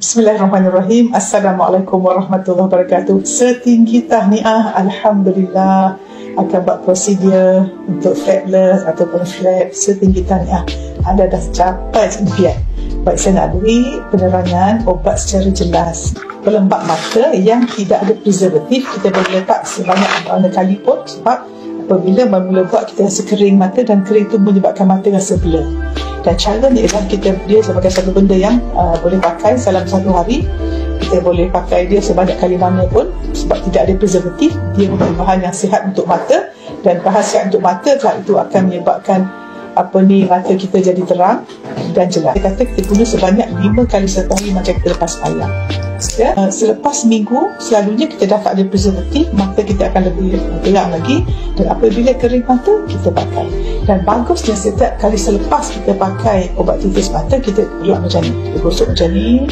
Bismillahirrahmanirrahim. Assalamualaikum warahmatullahi wabarakatuh. Setinggi tahniah, Alhamdulillah, akan buat prosedur untuk flapless ataupun flap. Setinggi tahniah, anda dah capai impian. Baik, saya nak beri penerangan obat secara jelas. Pelembab mata yang tidak ada preservatif, kita boleh letak sebanyak mana kali pun, sebab apabila mula buat kita rasa kering mata, dan kering itu menyebabkan mata rasa blur. Dan cara ni ialah dia sebagai satu benda yang boleh pakai dalam satu hari. Kita boleh pakai dia sebanyak kali mana pun, sebab tidak ada preservatif. Dia merupakan bahan yang sihat untuk mata, dan bahan sihat untuk mata itu akan menyebabkan mata kita jadi terang dan jelas. Dia kata kita guna sebanyak 5 kali satu hari macam kita lepas payah. Ya, selepas minggu selalunya kita dah tak ada preservatif, mata kita akan lebih terang lagi, dan apabila kering mata kita pakai. Dan bagusnya setiap kali selepas kita pakai obat titis mata, kita keluar macam ni, kita gosok macam ni.